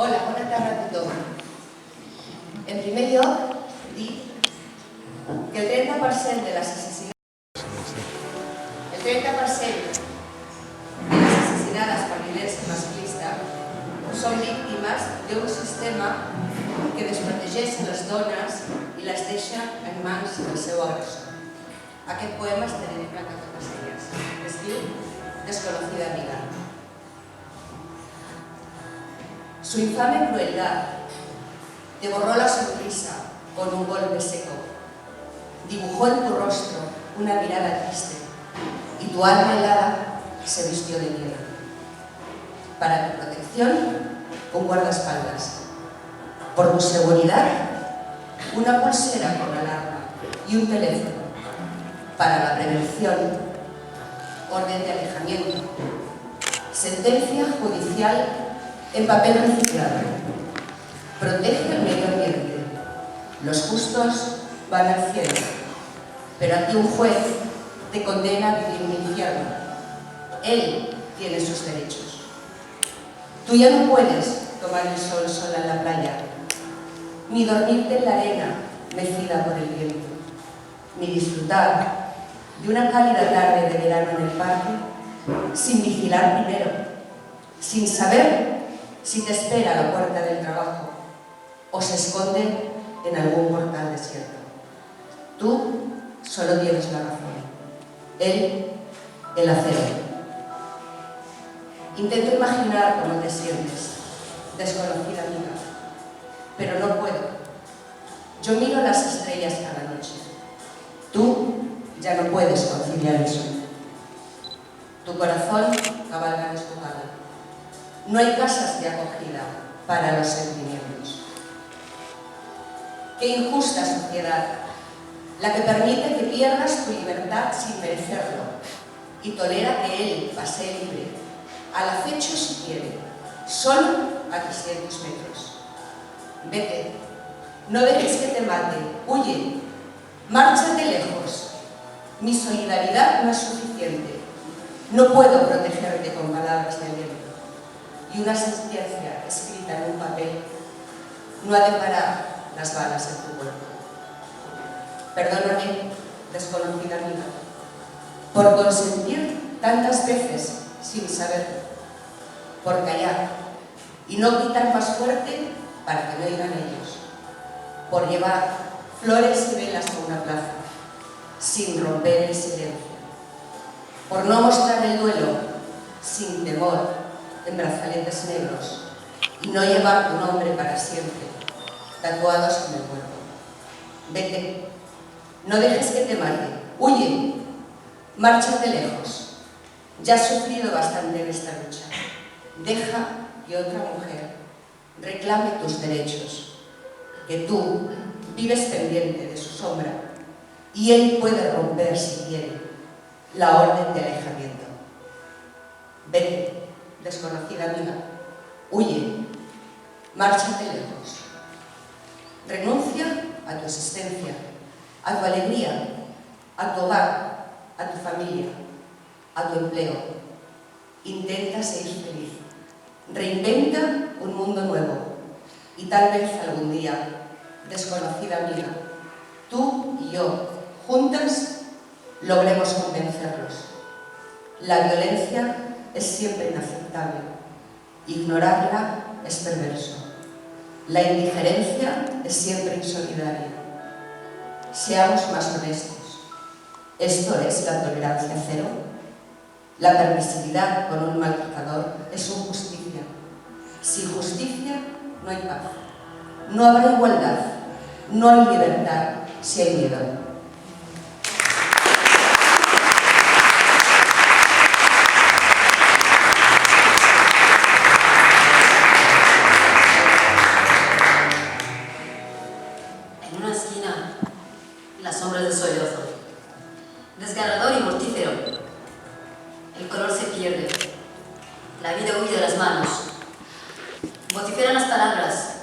Hola, bona tarda a tothom. En primer lloc, dir que el 30% de les assassinades per violència masclista són víctimes d'un sistema que desprotegeix les dones i les deixa en mans del seu agressor. Aquest poema està dedicat a totes elles. Es diu Desconocida amiga. Su infame crueldad te borró la sonrisa con un golpe seco. Dibujó en tu rostro una mirada triste y tu alma helada se vistió de miedo. Para tu protección, un guardaespaldas. Por tu seguridad, una pulsera con alarma y un teléfono. Para la prevención, orden de alejamiento. Sentencia judicial en papel reciclado. Protege el medio ambiente. Los justos van al cielo, pero aquí un juez te condena a vivir un infierno. Él tiene sus derechos. Tú ya no puedes tomar el sol sola en la playa, ni dormirte en la arena mecida por el viento, ni disfrutar de una cálida tarde de verano en el parque sin vigilar primero, sin saber si te espera a la puerta del trabajo o se esconde en algún portal desierto. Tú solo tienes la razón, él el acero. Intento imaginar cómo te sientes, desconocida amiga, pero no puedo. Yo miro las estrellas cada noche. Tú ya no puedes conciliar eso. Tu corazón cabalga desbocado. No hay casas de acogida para los sentimientos. Qué injusta sociedad, la que permite que pierdas tu libertad sin merecerlo y tolera que él pase libre, al acecho si quiere, solo a 300 metros. Vete, no dejes que te mate, huye, márchate lejos. Mi solidaridad no es suficiente, no puedo protegerte con palabras de aliento. Y una sentencia escrita en un papel no ha de parar las balas en tu cuerpo. Perdóname, desconocida amiga, por consentir tantas veces sin saberlo, por callar y no gritar más fuerte para que no oigan ellos, por llevar flores y velas a una plaza sin romper el silencio, por no mostrar el duelo sin temor en brazaletes negros y no llevar tu nombre para siempre tatuados en el cuerpo. Vete, no dejes que te mate, huye, márchate lejos. Ya has sufrido bastante en esta lucha. Deja que otra mujer reclame tus derechos, que tú vives pendiente de su sombra y él puede romper, si quiere, la orden de alejamiento. Vete, desconocida amiga, huye, márchate lejos. Renuncia a tu existencia, a tu alegría, a tu hogar, a tu familia, a tu empleo. Intenta seguir feliz. Reinventa un mundo nuevo y tal vez algún día, desconocida amiga, tú y yo, juntas, logremos convencerlos. La violencia es siempre inaceptable. Ignorarla es perverso. La indiferencia es siempre insolidaria. Seamos más honestos. ¿Esto es la tolerancia cero? La permisividad con un maltratador es injusticia. Sin justicia no hay paz. No habrá igualdad. No hay libertad si hay miedo. Las sombras del sollozo, desgarrador y mortífero. El color se pierde, la vida huye de las manos. Vociferan las palabras,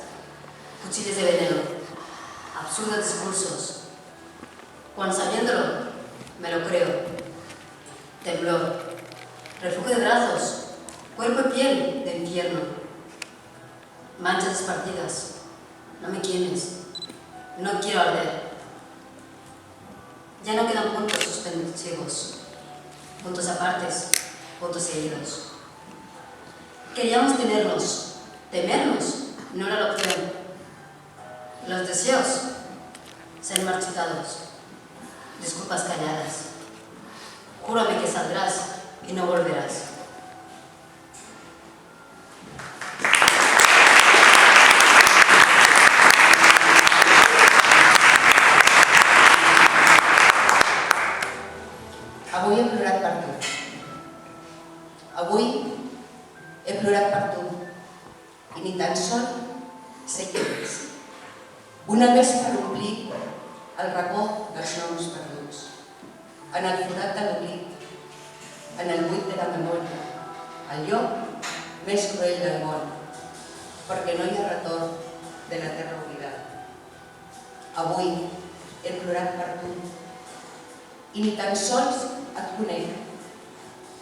cuchillos de veneno, absurdos discursos. Cuando sabiéndolo, me lo creo. Temblor, refugio de brazos, cuerpo y piel de infierno. manchas esparcidas. No me quemes. No quiero arder. Ya no quedan puntos suspensivos, puntos apartes, puntos seguidos. Queríamos tenerlos, temernos, no era la opción. Los deseos ser marchitados, disculpas calladas. Júrame que saldrás y no volverás. Avui he plorat per tu. Avui he plorat per tu. I ni tan sol sé què és. Una més per omplir el racó dels noms perduts. En el forat de l'oblit, en el buit de la memòria, el lloc més cruel del món, perquè no hi ha retorn de la terra oblidada. Avui he plorat per tu. I ni tan sols et conec,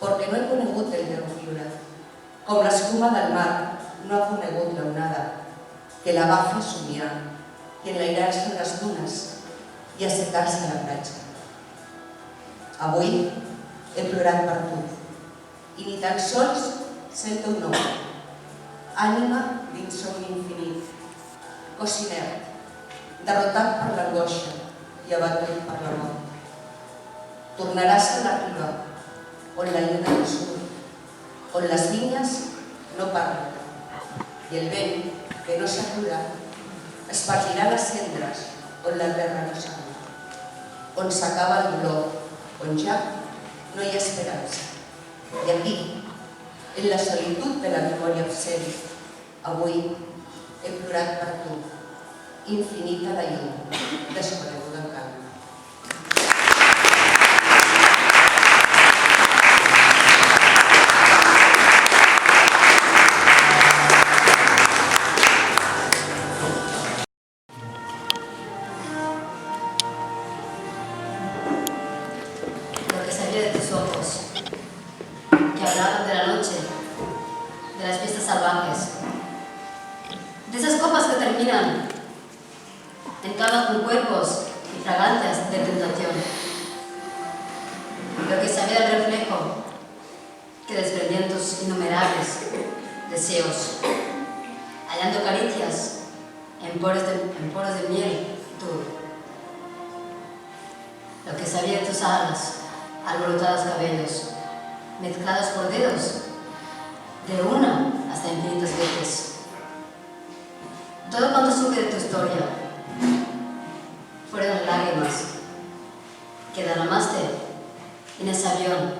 perquè no he conegut el teu riure, com l'escuma del mar no ha conegut l'onada, que la va fer somiar i enlairar-se en les dunes i assecar-se a la platja. Avui he plorat per tu, i ni tan sols sé el teu nom, ànima d'insomni infinit, cos inert, derrotat per l'angoixa i abatut per la mort. Tornaràs a la riba, on la lluna no surt, on les vinyes no parlen, i el vent, que no s'atura, espargirà les cendres on la terra no s'atura, on s'acaba el dolor, on ja no hi ha esperança. I aquí, en la solitud de la memòria absent, avui he plorat per tu, infinita de llum, desconeguda en canvi. De tus ojos, que hablaban de la noche, de las fiestas salvajes, de esas copas que terminan en camas con cuerpos y fragancias de tentación. Lo que sabía del reflejo que desprendían tus innumerables deseos, hallando caricias en poros de miel, tú. Lo que sabía de tus alas, alborotados cabellos, mezclados por dedos, de una hasta infinitas veces. Todo cuanto supe de tu historia fueron lágrimas que derramaste en ese avión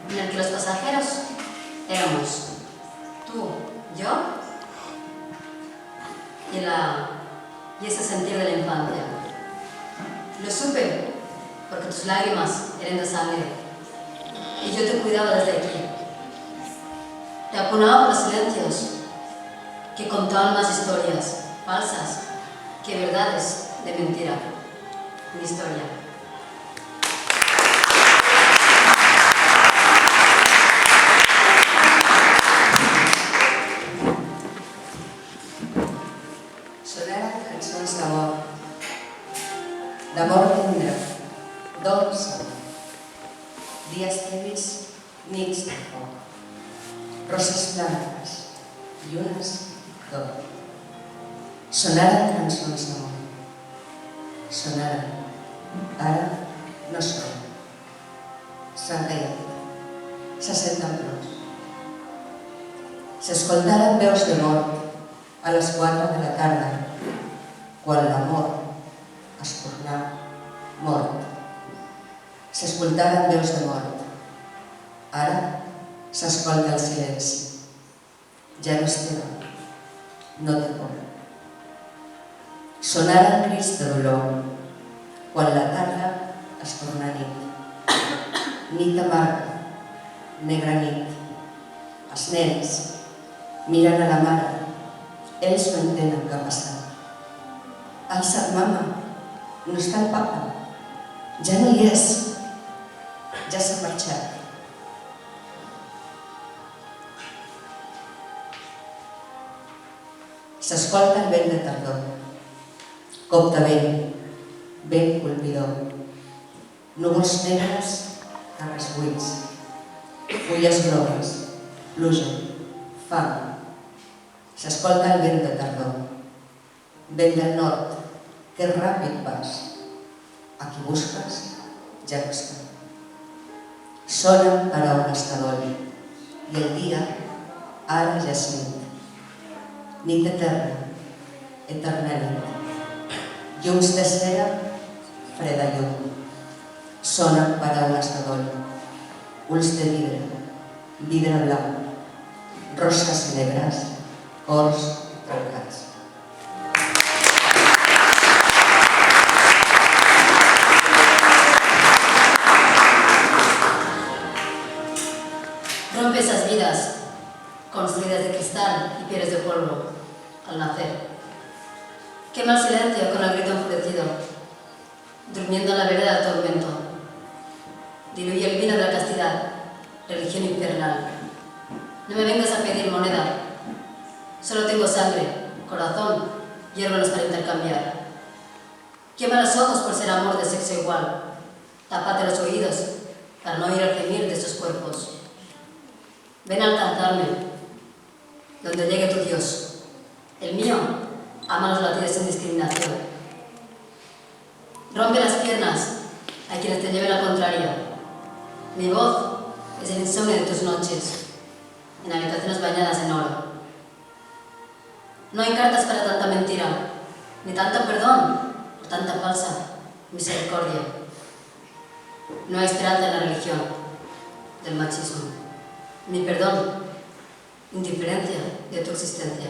en el que los pasajeros éramos tú, yo y ese sentir de la infancia. Lo supe porque tus lágrimas eran de sangre y yo te cuidaba desde aquí. Te acunaba por los silencios que contaban más historias falsas que verdades de mentira. Mi historia. Sonaren cançons d'amor tendre, dolça, dies tevis, nits de foc, roses blanques, llunes d'or. Sonaren cançons d'amor. Sonaren. Ara no sonen. S'han callat. Se senten plors. S'escoltaren veus de mort a les 4 de la tarda, quan l'amor es tornà mort. S'escoltaren veus de mort. Ara s'escolta el silenci. Ja no es teva, no té por. Sonaren crits de dolor quan la tarda es torna nit. Nit amarga, negra nit. Els nens miren a la mare. Ells no entenen què ha passat. Alça't, mama. No està el papa. Ja no hi és. Ja s'ha marxat. S'escolta el vent de tardor. Cop de vent colpidor. Núvols negres, carrers buits. Fulles grogues, pluja, fam. S'escolta el vent de tardor. Vent del nord, que ràpid vas. A qui busques, ja no està. Sonen paraules de dol i el dia ara ja és nit. Nit eterna, eterna nit. Llums de cera, freda llum. Sonen paraules de dol. Ulls de vidre blanc. Roses negres, cors trencats. Rompe esas vidas construidas de cristal y pieles de polvo al nacer. Quema el silencio con el grito enfurecido, durmiendo en la vereda del tormento. Diluye el vino de la castidad, religión infernal. No me vengas a pedir moneda. Solo tengo sangre, corazón y órganos para intercambiar. Quema los ojos por ser amor de sexo igual. Tápate los oídos para no oír el gemir de esos cuerpos. Ven a alcanzarme, donde llegue tu Dios. El mío ama los latidos sin discriminación. Rompe las piernas a quienes te lleven la contraria. Mi voz es el insomnio de tus noches, en habitaciones bañadas en oro. No hay cartas para tanta mentira, ni tanto perdón por tanta falsa misericordia. No hay esperanza en la religión del machismo, ni perdón, indiferencia de tu existencia.